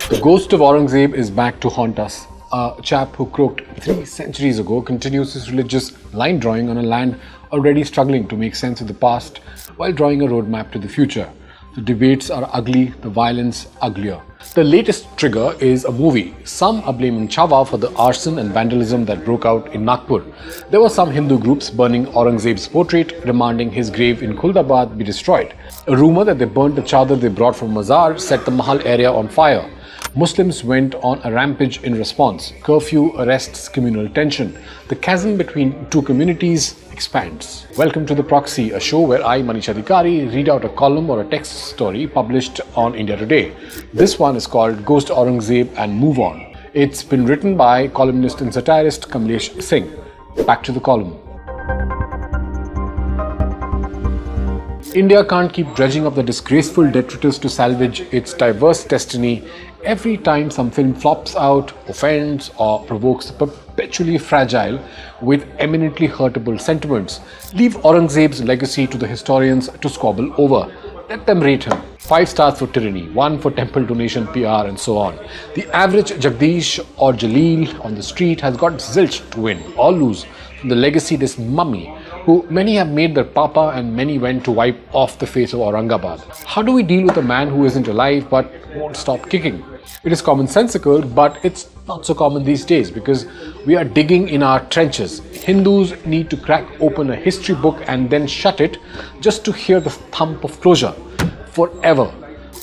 The ghost of Aurangzeb is back to haunt us. A chap who croaked 3 centuries ago continues his religious line drawing on a land already struggling to make sense of the past while drawing a roadmap to the future. The debates are ugly, the violence uglier. The latest trigger is a movie. Some are blaming Chava for the arson and vandalism that broke out in Nagpur. There were some Hindu groups burning Aurangzeb's portrait, demanding his grave in Kuldabad be destroyed. A rumor that they burnt the chadar they brought from Mazar set the Mahal area on fire. Muslims went on a rampage in response. Curfew arrests communal tension. The chasm between two communities expands. Welcome to the Proxy, a show where I, Manish Adhikary, read out a column or a text story published on India Today. This one is called Ghost Aurangzeb and Move On. It's been written by columnist and satirist Kamlesh Singh. Back to the column. India can't keep dredging up the disgraceful detritus to salvage its diverse destiny every time some film flops out, offends, or provokes the perpetually fragile with eminently hurtable sentiments. Leave Aurangzeb's legacy to the historians to squabble over. Let them rate him. 5 stars for tyranny, 1 for temple donation PR, and so on. The average Jagdish or Jaleel on the street has got zilch to win or lose from the legacy-less mummy who many have made their papa and many went to wipe off the face of Aurangabad. How do we deal with a man who isn't alive but won't stop kicking? It is commonsensical, but it's not so common these days because we are digging in our trenches. Hindus need to crack open a history book and then shut it just to hear the thump of closure. Forever.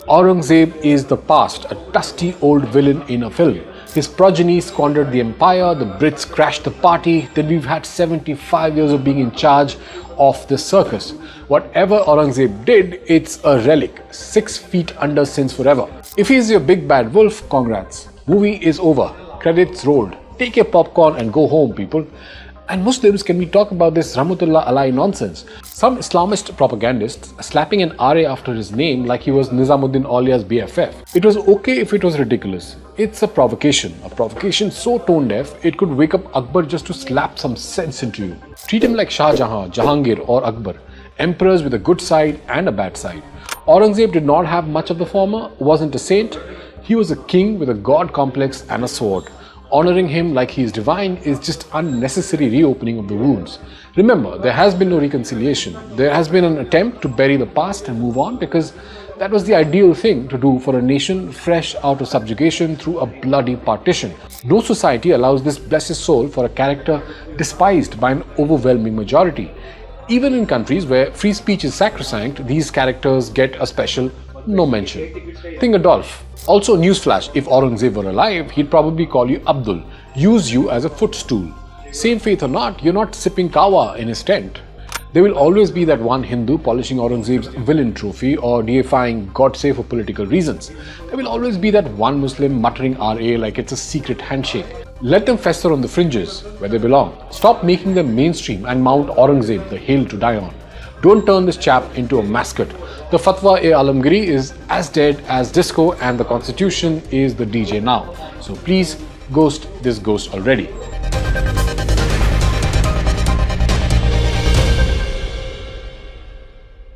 Aurangzeb is the past, a dusty old villain in a film. His progeny squandered the empire, the Brits crashed the party, then we've had 75 years of being in charge of the circus. Whatever Aurangzeb did, it's a relic, 6 feet under since forever. If he's your big bad wolf, congrats. Movie is over. Credits rolled. Take your popcorn and go home, people. And Muslims, can we talk about this Rahmatullah Alai nonsense? Some Islamist propagandists slapping an RA after his name like he was Nizamuddin Aulia's BFF. It was okay if it was ridiculous. It's a provocation so tone deaf it could wake up Akbar just to slap some sense into you. Treat him like Shah Jahan, Jahangir or Akbar, emperors with a good side and a bad side. Aurangzeb did not have much of the former, wasn't a saint. He was a king with a god complex and a sword. Honoring him like he is divine is just unnecessary reopening of the wounds. Remember, there has been no reconciliation. There has been an attempt to bury the past and move on because that was the ideal thing to do for a nation fresh out of subjugation through a bloody partition. No society allows this blessed soul for a character despised by an overwhelming majority. Even in countries where free speech is sacrosanct, these characters get a special no mention. Think Adolf. Also, newsflash, if Aurangzeb were alive, he'd probably call you Abdul, use you as a footstool. Same faith or not, you're not sipping kawa in his tent. There will always be that one Hindu polishing Aurangzeb's villain trophy or deifying God save for political reasons. There will always be that one Muslim muttering RA like it's a secret handshake. Let them fester on the fringes, where they belong. Stop making them mainstream and mount Aurangzeb, the hill to die on. Don't turn this chap into a mascot. The Fatwa-e-Alamgiri is as dead as disco and the constitution is the DJ now. So please, ghost this ghost already.